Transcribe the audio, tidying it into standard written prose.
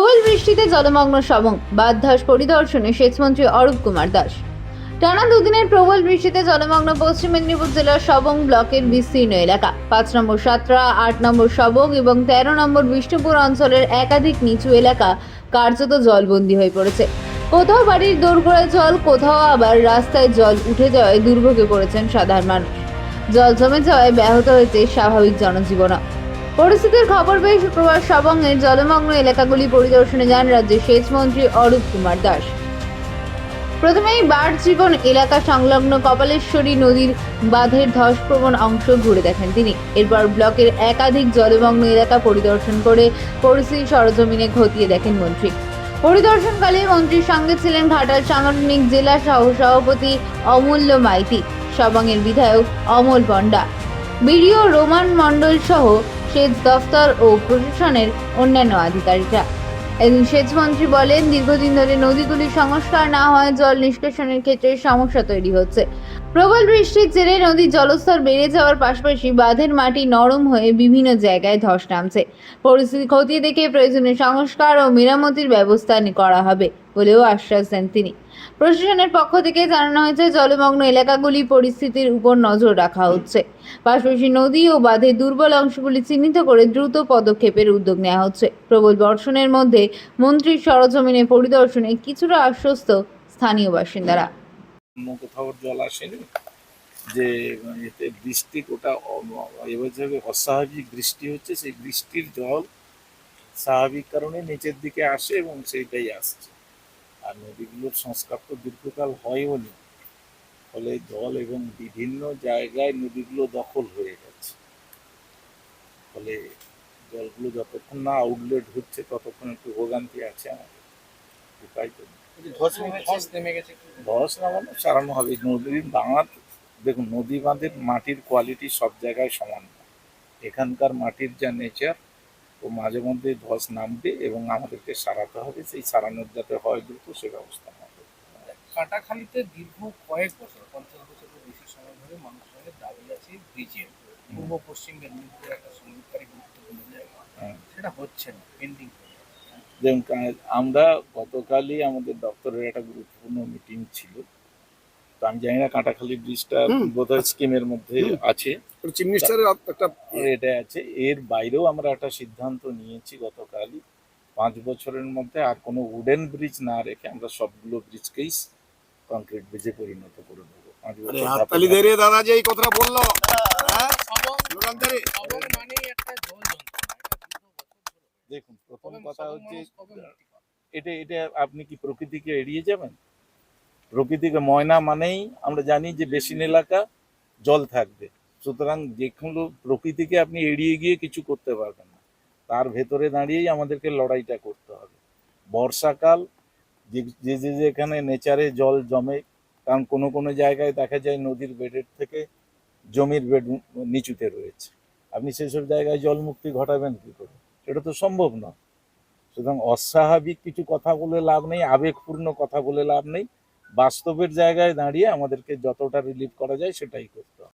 প্রবল বৃষ্টিতে জলমগ্ন সবং, বাঁধ পরিদর্শনে সেচমন্ত্রী অরূপ কুমার দাস। টানা দুদিনের প্রবল বৃষ্টিতে জলমগ্ন পশ্চিম মেদিনীপুর জেলার সবং ব্লকের বিস্তীর্ণ এলাকা 5 নম্বর সাতরা, 8 নম্বর সবং এবং 13 নম্বর বিষ্ণুপুর অঞ্চলের একাধিক নিচু এলাকা কার্যত জলবন্দী হয়ে পড়েছে। কোথাও বাড়ির দোরগোড়ায় জল, কোথাও আবার রাস্তায় জল উঠে যাওয়ায় দুর্ভোগে পড়েছেন সাধারণ মানুষ। জল জমে যাওয়ায় ব্যাহত হয়েছে স্বাভাবিক জনজীবন। পরিস্থিতির খবর পেয়ে শুক্রবার সবংয়ের জলমগ্ন এলাকাগুলি পরিদর্শনে যান রাজ্যের সেচমন্ত্রী অরূপ কুমার দাস। প্রথমেই বাড়জীবন এলাকা সংলগ্ন কপালেশ্বরী নদীর বাঁধের ধসপ্রবণ অংশ ঘুরে দেখেন তিনি। এরপর ব্লকের একাধিক জলমগ্ন এলাকা পরিদর্শন করে পরিস্থিতি সরজমিনে খতিয়ে দেখেন মন্ত্রী। পরিদর্শনকালে মন্ত্রীর সঙ্গে ছিলেন ঘাটাল সাংগঠনিক জেলা সভাপতি অমূল্য মাইতি, সবংয়ের বিধায়ক অমল পণ্ডা, বিডিও রোমান মণ্ডল সহ সেচ দফতর ও প্রশাসনের অন্যান্য আধিকারিকরা। এদিন সেচমন্ত্রী বলেন, দীর্ঘদিন ধরে নদীগুলির সংস্কার না হয় জল নিষ্কাশনের ক্ষেত্রে সমস্যা তৈরি হচ্ছে। প্রবল বৃষ্টির জেরে নদীর জলস্তর বেড়ে যাওয়ার পাশাপাশি বাঁধের মাটি নরম হয়ে বিভিন্ন জায়গায় ধস নামছে। পরিস্থিতি খতিয়ে দেখে প্রয়োজনীয় সংস্কার ও মেরামতির ব্যবস্থা করা হবে বলেও আশ্বাস দেন তিনি। প্রশাসনের পক্ষ থেকে জানানো হয়েছে, জলমগ্ন এলাকাগুলি পরিস্থিতির উপর নজর রাখা হচ্ছে। পাশাপাশি নদী ও বাঁধের দুর্বল অংশগুলি চিহ্নিত করে দ্রুত পদক্ষেপের উদ্যোগ নেওয়া হচ্ছে। প্রবল বর্ষণের মধ্যে মন্ত্রীর সরজমিনে পরিদর্শনে কিছুটা আশ্বস্ত স্থানীয় বাসিন্দারা। কোথাও জল আসেনি, যে এতে বৃষ্টি ওটা এবছর অস্বাভাবিক বৃষ্টি হচ্ছে, সেই বৃষ্টির জল স্বাভাবিক কারণে নিচের দিকে আসে এবং সেইটাই আসছে। আর নদীগুলোর সংস্কার তো দীর্ঘকাল হয়ও নি, ফলে জল এবং বিভিন্ন জায়গায় নদীগুলো দখল হয়ে গেছে। ফলে জলগুলো যতক্ষণ না আউটলেট হচ্ছে ততক্ষণ একটু ভোগান্তি আছে আমাদের। উপায় তো ধস নামানো সারানো হবে। নদীর বাঁধ দেখুন, নদী বাঁধের মাটির কোয়ালিটি সব জায়গায় সমান না। এখানকার মাটির যা নেচার, ও মাঝে মধ্যে ধস নামবে এবং আমাদেরকে সারাতে হবে। সেই সারানোর যাতে হয় দ্রুত সে ব্যবস্থা হবে। কাটাখালীতে দীর্ঘ কয়েক বছর 50 বছরের বেশি সময় ধরে মানুষের দাবি আছে ব্রিজের। পূর্ব পশ্চিম মেদিনীপুরের একটা সংযোগকারী গুরুত্বপূর্ণ জায়গা, সেটা হচ্ছে না, পেন্ডিং। যেমন আমরা গতকালই আমাদের দপ্তরের একটা গুরুত্বপূর্ণ মিটিং ছিল, তো আমি জানি না কাটাখালী ব্রিজটা বোধহয় স্কিমের মধ্যে আছে, চিফ মিনিস্টারের একটা এটা আছে। এর বাইরেও আমরা একটা সিদ্ধান্ত নিয়েছি গতকালই, 5 বছরের মধ্যে আর কোনো উডেন ব্রিজ না রেখে আমরা সবগুলো ব্রিজকেই কংক্রিট ব্রিজে পরিণত করে দেবো। 5 বছর হাততালি দিয়ে রে দাদা যে এই কথাটা বললো। দেখুন, প্রথম কথা হচ্ছে এটা এটা আপনি কি প্রকৃতিকে এড়িয়ে যাবেন? প্রকৃতিকে ময়না মানেই আমরা জানি যে বেসিন এলাকা জল থাকবে, সুতরাং যেগুলো প্রকৃতিকে আপনি এড়িয়ে গিয়ে কিছু করতে পারবেন না। তার ভেতরে দাঁড়িয়েই আমাদেরকে লড়াইটা করতে হবে। বর্ষাকাল যে যেখানে নেচারে জল জমে, কারণ কোনো কোনো জায়গায় দেখা যায় নদীর বেডের থেকে জমির বেড নিচুতে রয়েছে, আপনি সেসব জায়গায় জল মুক্তি ঘটাবেন কী করে? সেটা তো সম্ভব না। সুতরাং অস্বাভাবিক কিছু কথা বলে লাভ নেই, আবেগপূর্ণ কথা বলে লাভ নেই। বাস্তবের জায়গায় দাঁড়িয়ে আমাদেরকে যতটা রিলিফ করা যায় সেটাই করতে হবে।